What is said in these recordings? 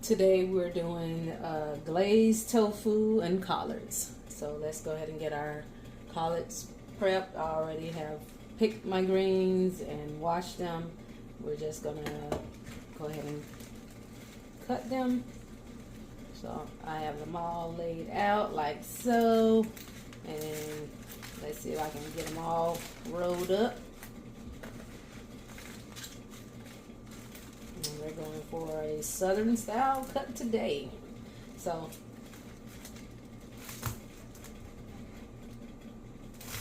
Today we're doing glazed tofu and collards. So let's go ahead and get our collards prepped. I already have picked my greens and washed them. We're just gonna go ahead and cut them. So I have them all laid out like so, and let's see if I can get them all rolled up. And we're going for a southern style cut today. So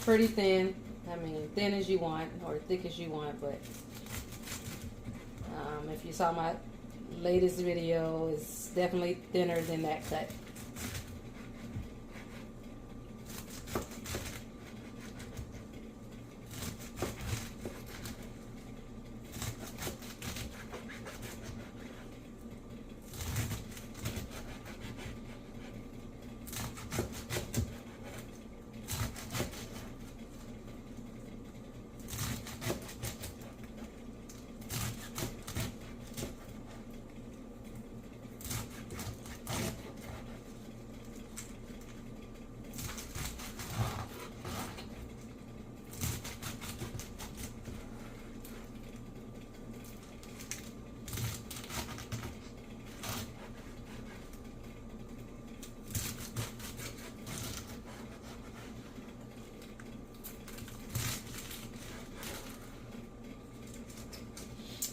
pretty thin. I mean, thin as you want or thick as you want, but if you saw my latest video, it's definitely thinner than that cut.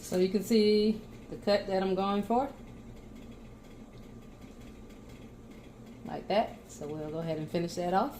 So you can see the cut that I'm going for, like that. So we'll go ahead and finish that off.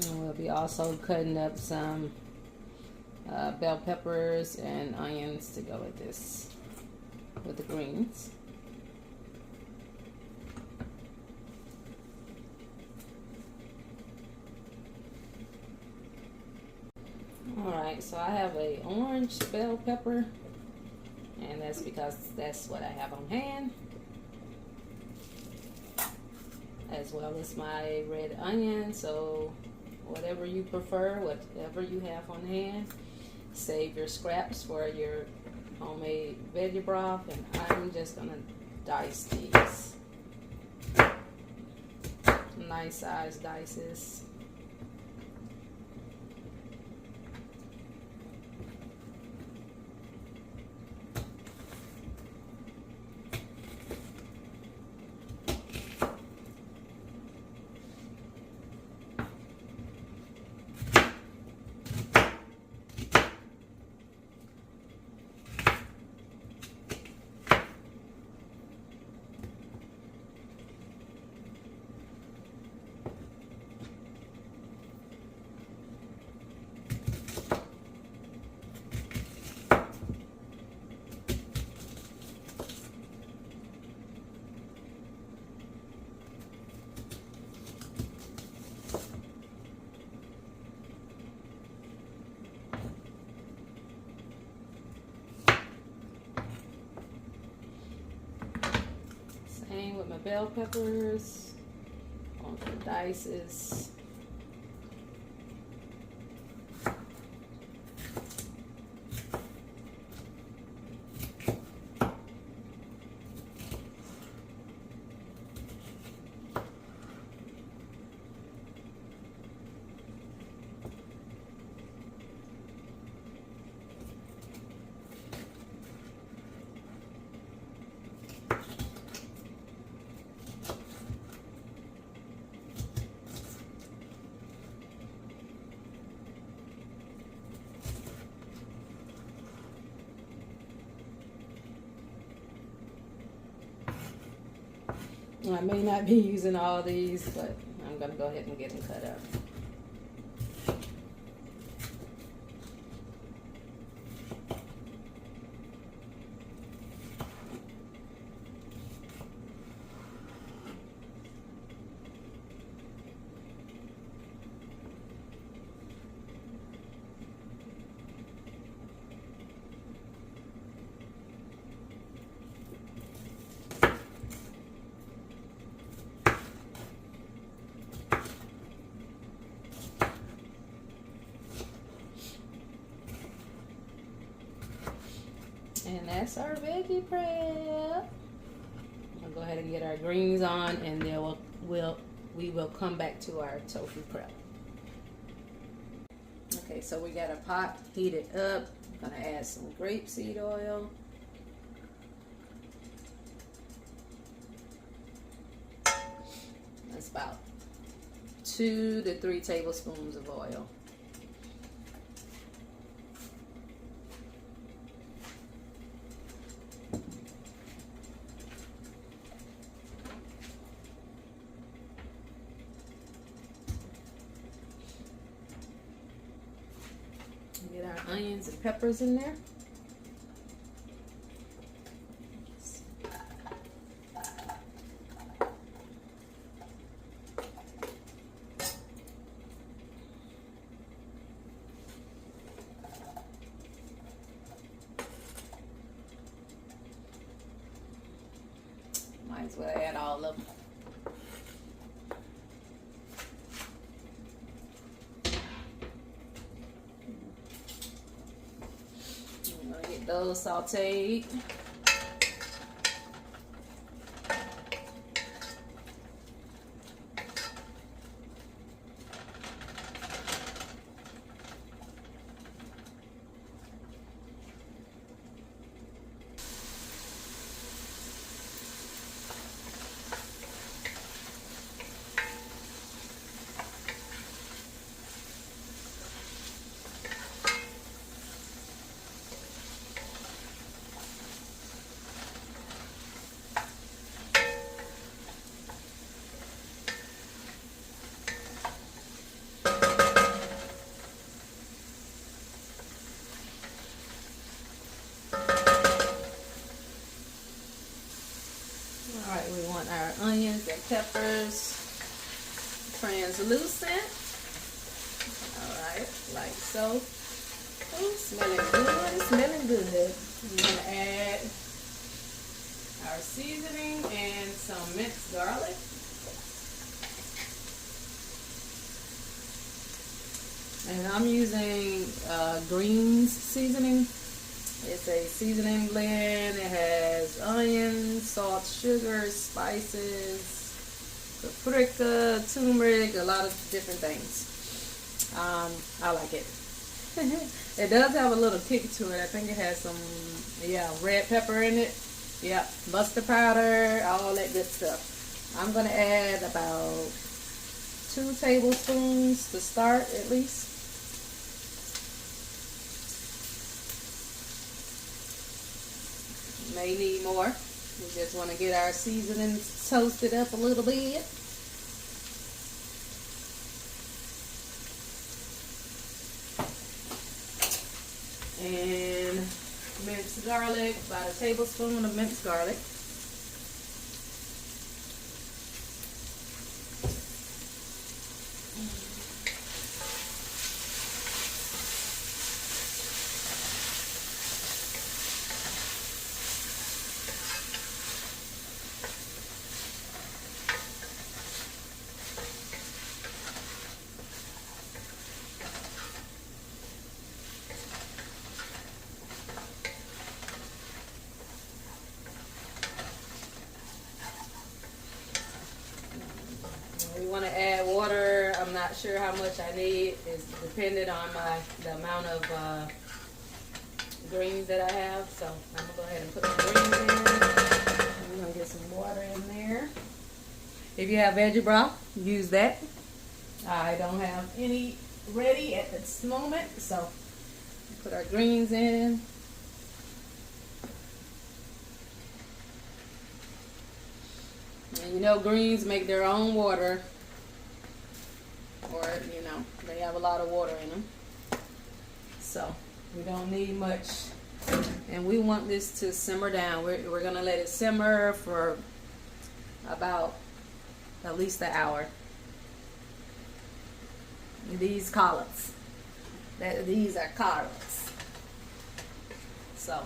And we'll be also cutting up some bell peppers and onions to go with this, with the greens. Alright, so I have a orange bell pepper, and that's because that's what I have on hand, as well as my red onion. So whatever you prefer, whatever you have on hand, save your scraps for your homemade veggie broth, and I'm just gonna dice these. Nice size dices. Same with my bell peppers on the dices. I may not be using all these, but I'm going to go ahead and get them cut up. that's our veggie prep. We'll go ahead and get our greens on, and then we will come back to our tofu prep. Okay, so we got a pot heated up. I'm gonna add some grapeseed oil. That's about 2 to 3 tablespoons of oil. Get our onions and peppers in there. Might as well add all of them. I'm gonna get those sauteed. All right, we want our onions and peppers translucent. All right, like so. Oh, smelling good, smelling good. We're gonna add our seasoning and some minced garlic. And I'm using greens seasoning. It's a seasoning blend. It has onions, salt, sugar, spices, paprika, turmeric, a lot of different things. I like it. It does have a little kick to it. I think it has some, red pepper in it. Yeah, mustard powder, all that good stuff. I'm going to add about 2 tablespoons to start at least. May need more. We just want to get our seasonings toasted up a little bit. And minced garlic, about a tablespoon of minced garlic. We want to add water. I'm not sure how much I need. It's dependent on the amount of greens that I have. So I'm going to go ahead and put the greens in. I'm going to get some water in there. If you have veggie broth, use that. I don't have any ready at this moment. So put our greens in. And you know, greens make their own water, or they have a lot of water in them, so we don't need much. And we want this to simmer down. We're gonna let it simmer for about at least an hour. These collards, these are collards, so.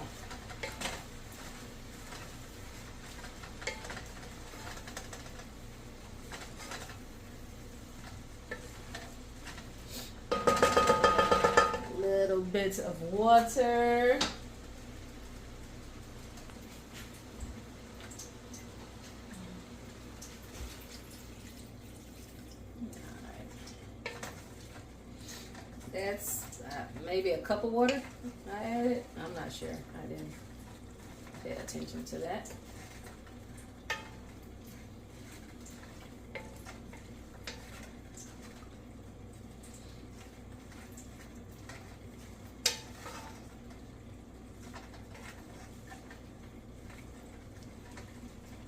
Bits of water. maybe a cup of water I added. I'm not sure. I didn't pay attention to that.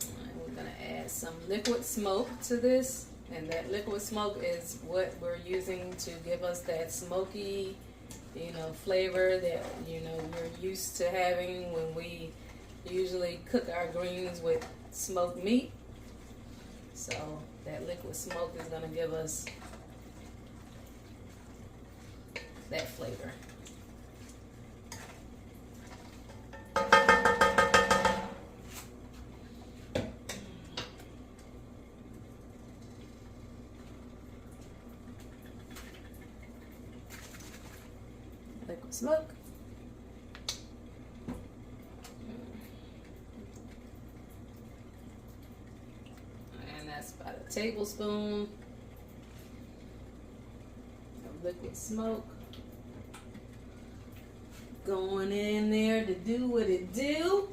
And we're going to add some liquid smoke to this. And that liquid smoke is what we're using to give us that smoky, flavor that, we're used to having when we usually cook our greens with smoked meat. So that liquid smoke is going to give us that flavor. Liquid smoke. And that's about a tablespoon of liquid smoke going in there to do what it do.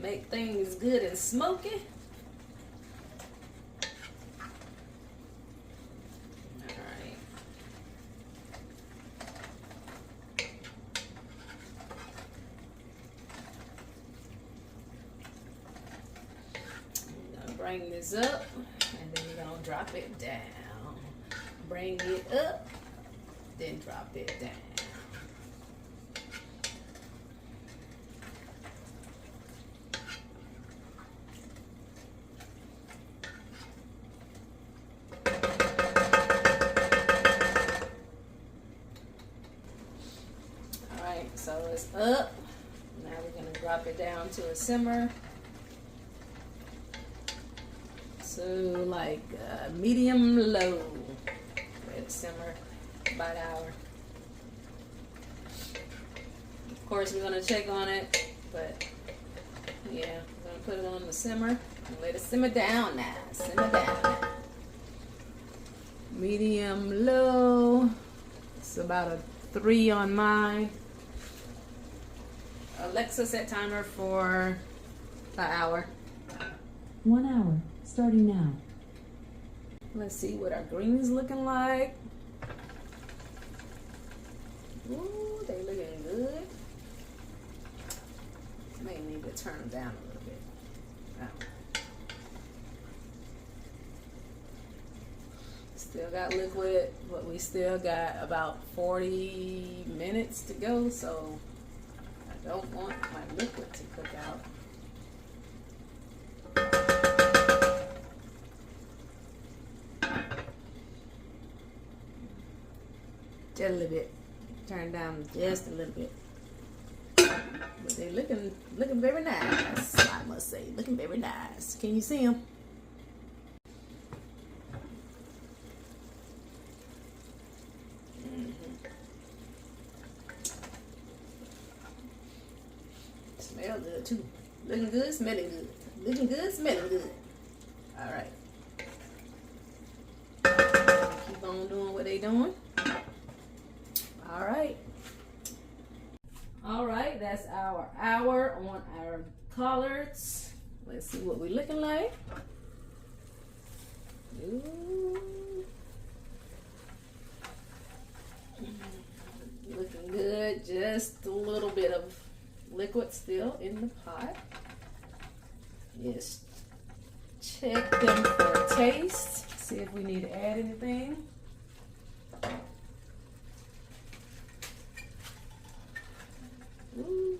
Make things good and smoky. Bring this up, and then you're gonna drop it down. Bring it up, then drop it down. All right, so it's up. Now we're gonna drop it down to a simmer. So like medium low. Let it simmer about an hour. Of course, we're going to check on it, but yeah, we're going to put it on the simmer and let it simmer down now. Simmer down now. Medium low. It's about a 3 on mine. Alexa, set timer for an hour. 1 hour. Starting now. Let's see what our greens looking like. Ooh, they looking good. May need to turn them down a little bit. Oh. Still got liquid, but we still got about 40 minutes to go, so I don't want my liquid to cook out. Just a little bit. Turn down just a little bit. But they're looking very nice, I must say. Looking very nice. Can you see them? Smell good too. Looking good, smelling good. Looking good, smelling good. All right. Keep on doing what they doing. All right, that's our hour on our collards. Let's see what we're looking like. Ooh. Looking good. Just a little bit of liquid still in the pot. Just check them for taste. See if we need to add anything. Ooh.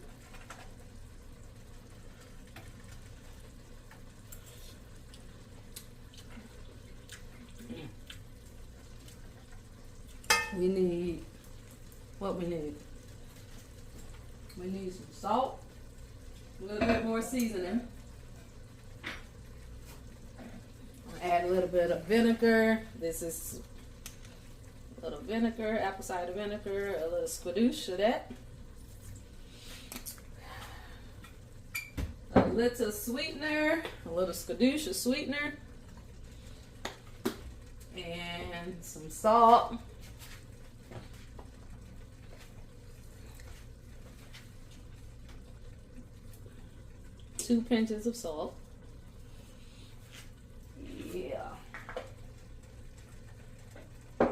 We need what we need. We need some salt, a little bit more seasoning. Add a little bit of vinegar. This is a little vinegar, apple cider vinegar, a little skadoosh of that. A little sweetener, a little skadoosh of sweetener, and some salt. 2 pinches of salt. Yeah. And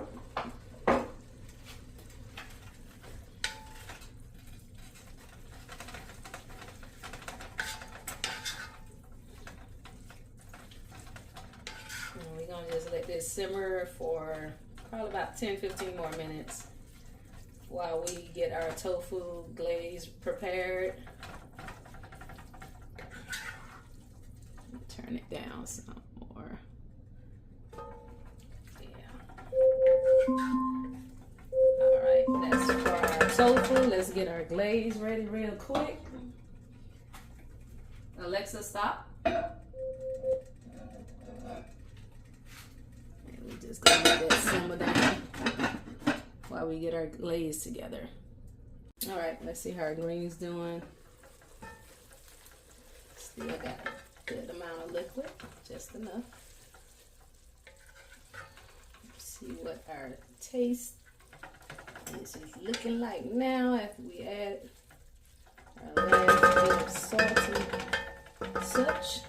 we're gonna just let this simmer for probably about 10-15 more minutes while we get our tofu glaze prepared. Turn it down some more. Yeah. Alright, that's for our tofu. Let's get our glaze ready real quick. Alexa, stop. And we just gonna let that simmer down while we get our glaze together. Alright, let's see how our green's doing. Still got a good amount of liquid, just enough. Let's see what our taste is looking like now after we add our last bit of salt and such.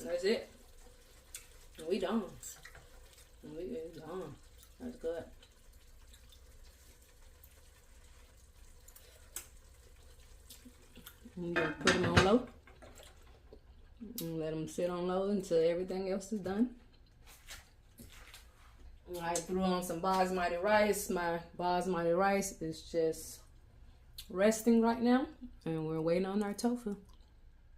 That's it. We done. We done. That's good. I'm gonna put them on low and let them sit on low until everything else is done. I threw on some basmati rice. My basmati rice is just resting right now, and we're waiting on our tofu.